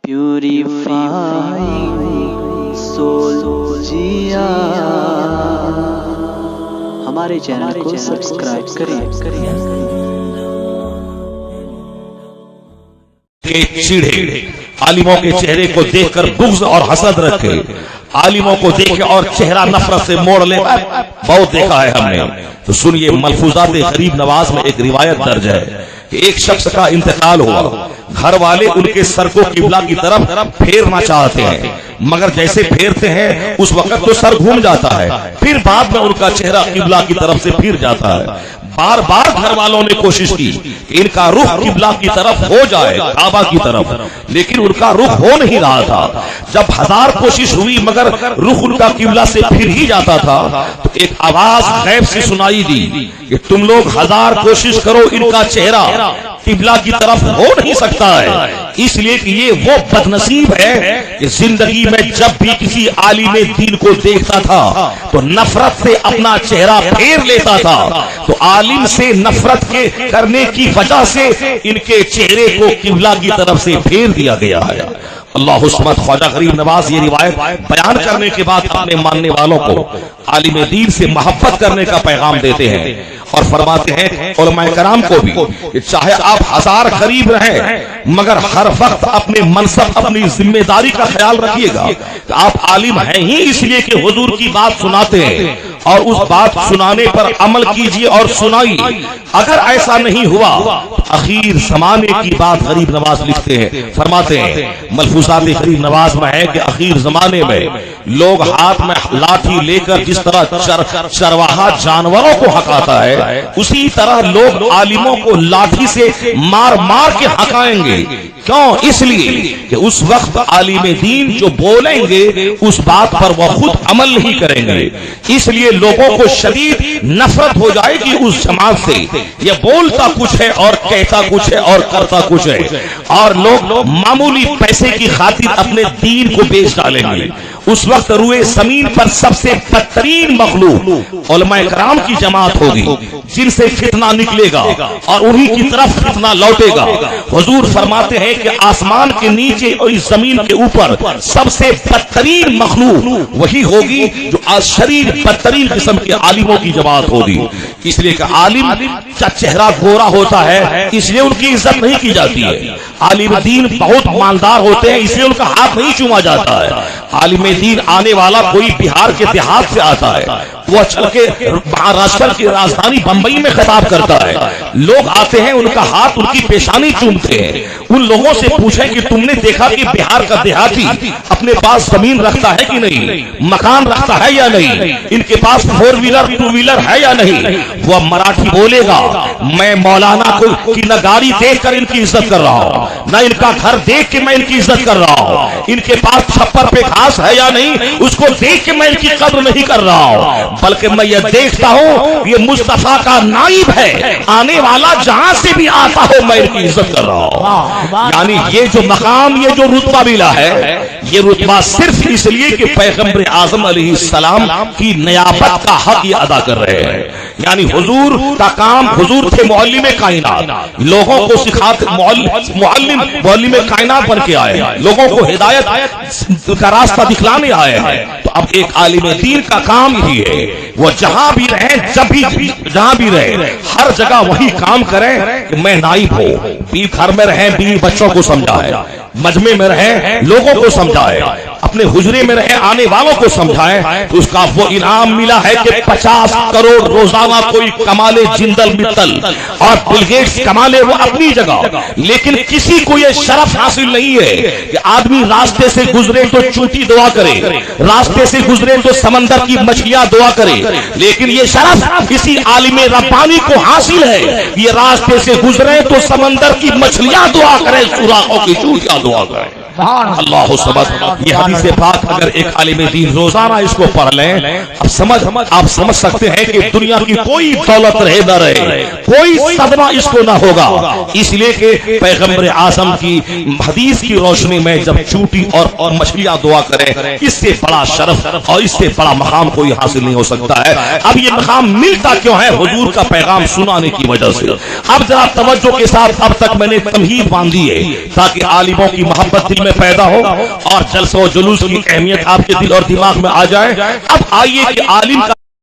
Purifying civil جیا ہمارے channel کو subscribe کریں۔ چڑھے عالموں کے چہرے کو دیکھ کر بغض اور حسد رکھے، عالموں کو دیکھے اور چہرہ نفرت سے موڑ لے، بہت دیکھا ہے ہم نے۔ تو سنیے، ملفوظات غریب نواز میں ایک روایت درج ہے کہ ایک شخص کا انتقال ہوا، گھر والے ان کے سر کو قبلہ کی طرف پھیرنا چاہتے ہیں، مگر جیسے پھیرتے ہیں اس وقت تو سر گھوم جاتا ہے، پھر بعد میں ان کا چہرہ قبلہ کی طرف سے پھر جاتا ہے۔ بار بار گھر والوں نے کوشش کی کہ ان کا رخ قبلہ کی طرف ہو جائے، کعبہ کی طرف، لیکن ان کا رخ ہو نہیں رہا تھا۔ جب ہزار کوشش ہوئی مگر رخ ان کا قبلہ سے پھر ہی جاتا تھا، تو ایک آواز غیب سے سنائی دی کہ تم لوگ ہزار کوشش کرو، ان کا چہرہ قبلہ کی طرف ہو نہیں سکتا ہے، اس لیے کہ یہ وہ بد نصیب ہے کہ زندگی میں جب بھی کسی عالم دین کو دیکھتا تھا تو نفرت سے اپنا چہرہ پھیر لیتا تھا۔ تو عالم سے نفرت کے کرنے کی وجہ سے ان کے چہرے کو قبلہ کی طرف سے پھیر دیا گیا ہے۔ اللہ حسمت خواجہ غریب نواز یہ روایت بیان کرنے کے بعد اپنے ماننے والوں کو عالم دین سے محبت کرنے کا پیغام دیتے ہیں اور فرماتے ہیں علماء کرام کو بھی کہ چاہے آپ ہزار قریب رہیں مگر ہر وقت اپنے منصب، اپنی ذمہ داری کا خیال رکھیے گا کہ آپ عالم ہیں ہی اس لیے کہ حضور کی بات سناتے ہیں، اور اس بات سنانے پر عمل کیجئے اور سنائیے۔ اگر ایسا نہیں ہوا، اخیر زمانے کی بات غریب نواز لکھتے ہیں، فرماتے ہیں ملفوظات غریب نواز میں ہے کہ اخیر زمانے میں لوگ ہاتھ میں لاٹھی لے کر جس طرح چرواہا جانوروں کو ہکاتا ہے، اسی طرح لوگ عالموں کو لاٹھی سے مار مار کے ہکائیں گے۔ کیوں؟ اس لیے کہ اس وقت عالم دین جو بولیں گے اس بات پر وہ خود عمل نہیں کریں گے، اس لیے لوگوں کو شدید نفرت ہو جائے گی اس جماعت سے۔ یہ بولتا کچھ ہے اور کہتا کچھ ہے اور کرتا کچھ ہے، اور لوگ معمولی پیسے کی خاطر اپنے دین کو بیچ ڈالیں گے۔ اس وقت روئے زمین پر سب سے بدترین مخلوق علماء کرام کی جماعت ہوگی جن سے فتنہ نکلے گا اور انہی کی طرف فتنہ لوٹے گا۔ حضور فرماتے ہیں کہ آسمان کے نیچے اور اس زمین کے اوپر سب سے بدترین مخلوق وہی ہوگی جو آج شریر بدترین قسم کے عالموں کی جماعت ہوگی، اس لیے کہ عالم کا چہرہ گورا ہوتا ہے اس لیے ان کی عزت نہیں کی جاتی ہے، عالم دین بہت مالدار ہوتے ہیں اس لیے ان کا ہاتھ نہیں چوما جاتا ہے، عالم دین آنے والا کوئی بہار کے دیہات سے آتا ہے، وہ چل کے مہاراشٹر کی راجدھانی بمبئی میں خطاب کرتا ہے، لوگ آتے ہیں ان کا ہاتھ ان کی پیشانی چومتے ہیں۔ ان لوگوں سے پوچھیں کہ تم نے دیکھا کہ بہار کا دیہاتی اپنے پاس زمین رکھتا ہے کہ نہیں، مکان رکھتا ہے یا نہیں، ان کے پاس 4 ویلر 2 ویلر ہے یا نہیں؟ وہ مراٹھی بولے گا میں مولانا کی نہ گاڑی دیکھ کر ان کی عزت کر رہا ہوں، نہ ان کا گھر دیکھ کے میں ان کی عزت کر رہا ہوں، ان کے پاس چھپر پہ گھاس ہے یا نہیں اس کو دیکھ کے میں ان کی قدر نہیں کر رہا ہوں، بلکہ میں یہ دیکھتا ہوں یہ مصطفیٰ کا نائب ہے، آنے والا جہاں سے بھی آتا ہو میں ان کی عزت کر رہا ہوں۔ یعنی یہ جو مقام، یہ جو رتبہ ملا ہے، یہ رتبہ صرف اس لیے کہ پیغمبر اعظم علیہ السلام کی نیابت کا حق یہ ادا کر رہے ہیں۔ یعنی حضور کا کام، حضور تھے معلم کائنات، لوگوں کو سکھاتے، معلم کائنات بن کے آئے، لوگوں کو ہدایت کا راستہ دکھلانے آئے ہیں۔ تو اب ایک عالم دین کا کام یہی ہے وہ جہاں بھی رہیں، جہاں بھی رہے، ہر جگہ وہی کام کریں کہ میں نائب ہوں، گھر میں رہیں بیوی بچوں کو سمجھائے، مجمع میں رہیں لوگوں کو سمجھائے، اپنے حجرے میں رہے آنے والوں کو سمجھائے، تو اس کا وہ انعام ملا ہے کہ 50 کروڑ روزانہ کوئی کمالے جندل متل اور بل گیٹس کمالے وہ اپنی جگہ، لیکن کسی کو یہ شرف حاصل نہیں ہے کہ آدمی راستے سے گزرے تو چونٹی دعا کرے، راستے سے گزرے تو سمندر کی مچھلیاں دعا کرے، لیکن یہ شرف کسی عالم ربانی کو حاصل ہے یہ راستے سے گزرے تو سمندر کی مچھلیاں دعا کرے، سوراخوں کی چونٹیاں دعا کرے۔ اللہ سبحانہ، یہ حدیث پاک اگر ایک عالم دین روزانہ اس کو پڑھ لیں، آپ سمجھ سکتے ہیں کہ دنیا کی کوئی دولت رہے نہ رہے، کوئی صدمہ اس کو نہ ہوگا، اس لیے کہ پیغمبر اعظم کی حدیث کی روشنی میں جب چوٹی اور مچھلیاں دعا کریں، اس سے بڑا شرف اور اس سے بڑا مقام کوئی حاصل نہیں ہو سکتا ہے۔ اب یہ مقام ملتا کیوں ہے؟ حضور کا پیغام سنانے کی وجہ سے۔ اب ذرا توجہ کے ساتھ، اب تک میں نے تمہید باندھی ہے تاکہ عالموں کی محبت دل میں پیدا ہو اور جلسہ و جلوس کی اہمیت آپ کے دل اور دماغ میں آ جائے. اب آئیے کہ عالم کا